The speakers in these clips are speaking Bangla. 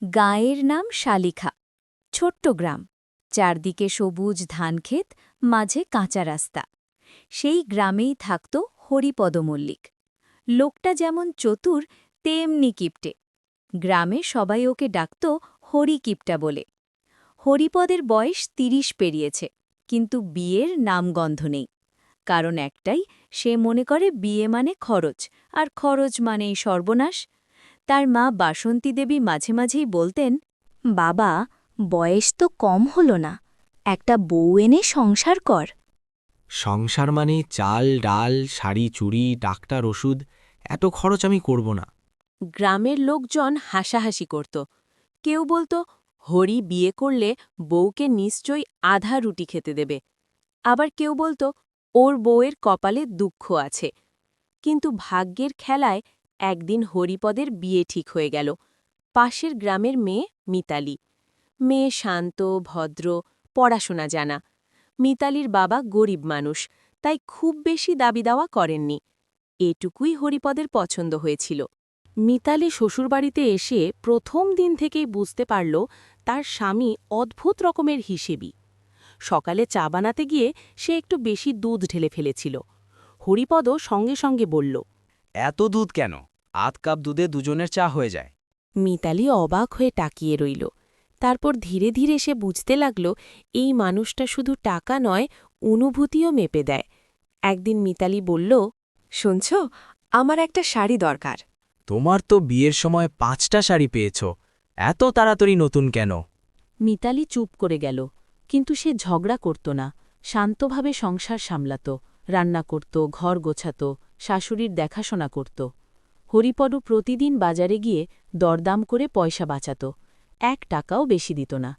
গাঁয়ের নাম শালিখা। ছোট্ট গ্রাম, চারদিকে সবুজ ধানক্ষেত, মাঝে কাঁচা রাস্তা। সেই গ্রামেই থাকত হরিপদ মল্লিক। লোকটা যেমন চতুর তেমনি কিপটে। গ্রামে সবাই ওকে ডাকত হরি কিপটা বলে। হরিপদের বয়স ৩০ পেরিয়েছে, কিন্তু বিয়ের নামগন্ধ নেই। কারণ একটাই, সে মনে করে বিয়ে মানে খরচ, আর খরচ মানেই সর্বনাশ। তার মা বাসন্তী দেবী মাঝে মাঝেই বলতেন, বাবা, বয়স তো কম হলো না, একটা বউ এনে সংসার কর। সংসার মানে চাল ডাল শাড়ি চুড়ি ডাক্তার ওষুধ, এত খরচ আমি করব না। গ্রামের লোকজন হাসাহাসি করত। কেউ বলতো, হরি বিয়ে করলে বউকে নিশ্চয়ই আধা রুটি খেতে দেবে। আবার কেউ বলতো, ওর বউয়ের কপালে দুঃখ আছে। কিন্তু ভাগ্যের খেলায় একদিন হরিপদের বিয়ে ঠিক হয়ে গেল। পাশের গ্রামের মেয়ে মিতালি। মেয়ে শান্ত ভদ্র, পড়াশোনা জানা। মিতালির বাবা গরিব মানুষ, তাই খুব বেশি দাবি দাওয়া করেননি। এটুকুই হরিপদের পছন্দ হয়েছিল। মিতালি শ্বশুরবাড়িতে এসে প্রথম দিন থেকেই বুঝতে পারল তার স্বামী অদ্ভুত রকমের হিসেবি। সকালে চা বানাতে গিয়ে সে একটু বেশি দুধ ঢেলে ফেলেছিল। হরিপদ সঙ্গে সঙ্গে বলল, এত দুধ কেন? আধ কাপ দুধে দুজনের চা হয়ে যায়। মিতালি অবাক হয়ে তাকিয়ে রইল। তারপর ধীরে ধীরে সে বুঝতে লাগল এই মানুষটা শুধু টাকা নয়, অনুভূতিও মেপে দেয়। একদিন মিতালি বলল, শুনছ, আমার একটা শাড়ি দরকার। তোমার তো বিয়ের সময় ৫টা শাড়ি পেয়েছ, এত তাড়াতাড়ি নতুন কেন? মিতালি চুপ করে গেল, কিন্তু সে ঝগড়া করত না। শান্তভাবে সংসার সামলাত, রান্না করত, ঘর গোছাত, শাশুড়ির দেখাশোনা করত। হরিপদ প্রতিদিন বাজারে গিয়ে দরদাম করে পয়সা বাঁচাত, ১ টাকাও বেশি দিত না।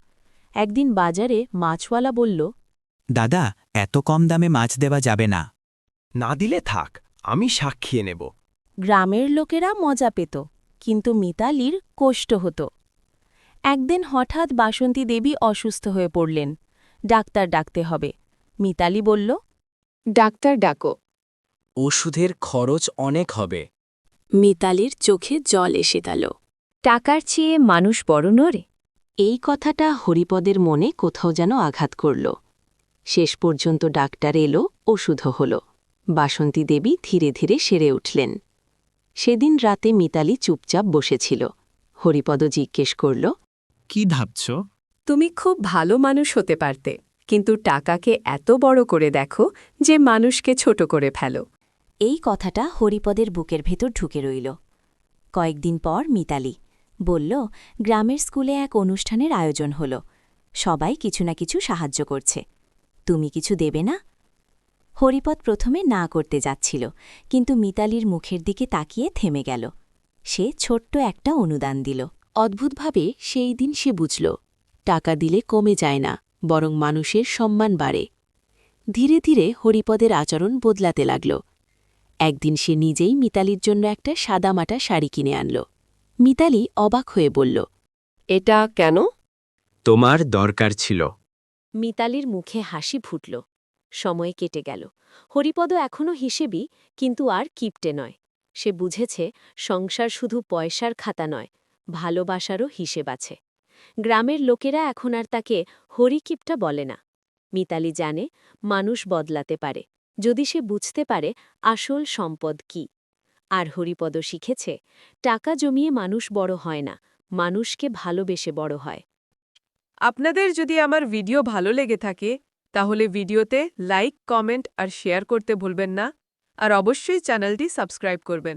একদিন বাজারে মাছওয়ালা বলল, দাদা, এত কম দামে মাছ দেওয়া যাবে না। না দিলে থাক, আমি সাক্ষিয়ে নেব। গ্রামের লোকেরা মজা পেত, কিন্তু মিতালির কষ্ট হতো। একদিন হঠাৎ বাসন্তী দেবী অসুস্থ হয়ে পড়লেন। ডাক্তার ডাকতে হবে। মিতালি বলল, ডাক্তার ডাকো। ওষুধের খরচ অনেক হবে। মিতালির চোখে জল এসে গেল। টাকার চেয়ে মানুষ বড় নড়ে। এই কথাটা হরিপদের মনে কোথাও যেন আঘাত করল। শেষ পর্যন্ত ডাক্তার এলো, ওষুধও হল। বাসন্তী দেবী ধীরে ধীরে সেরে উঠলেন। সেদিন রাতে মিতালি চুপচাপ বসেছিল। হরিপদ জিজ্ঞেস করল, কি ভাবছ? তুমি খুব ভালো মানুষ হতে পারতে, কিন্তু টাকাকে এত বড় করে দেখো যে মানুষকে ছোট করে ফেলো। এই কথাটা হরিপদের বুকের ভেতর ঢুকে রইল। কয়েকদিন পর মিতালি বলল, গ্রামের স্কুলে এক অনুষ্ঠানের আয়োজন হল। সবাই কিছু না কিছু সাহায্য করছে, তুমি কিছু দেবে না? হরিপদ প্রথমে না করতে যাচ্ছিল, কিন্তু মিতালির মুখের দিকে তাকিয়ে থেমে গেল। সে ছোট্ট একটা অনুদান দিল। অদ্ভুতভাবে সেই দিন সে বুঝল, টাকা দিলে কমে যায় না, বরং মানুষের সম্মান বাড়ে। ধীরে ধীরে হরিপদের আচরণ বদলাতে লাগল। একদিন সে নিজেই মিতালির জন্য একটা সাদামাটা শাড়ি কিনে আনল। মিতালি অবাক হয়ে বলল, এটা কেন? তোমার দরকার ছিল। মিতালির মুখে হাসি ফুটল। সময় কেটে গেল। হরিপদ এখনও হিসেবি, কিন্তু আর কিপটে নয়। সে বুঝেছে সংসার শুধু পয়সার খাতা নয়, ভালোবাসারও হিসেব আছে। গ্রামের লোকেরা এখন আর তাকে হরিকিপটা বলে না। মিতালি জানে মানুষ বদলাতে পারে, যদি সে বুঝতে পারে আসল সম্পদ কি। আর হরিপদ শিখেছে, টাকা জমিয়ে মানুষ বড় হয় না, মানুষকে ভালোবেসে বড় হয়। আপনাদের যদি আমার ভিডিও ভালো লেগে থাকে, তাহলে ভিডিওতে লাইক, কমেন্ট আর শেয়ার করতে ভুলবেন না। আর অবশ্যই চ্যানেলটি সাবস্ক্রাইব করবেন।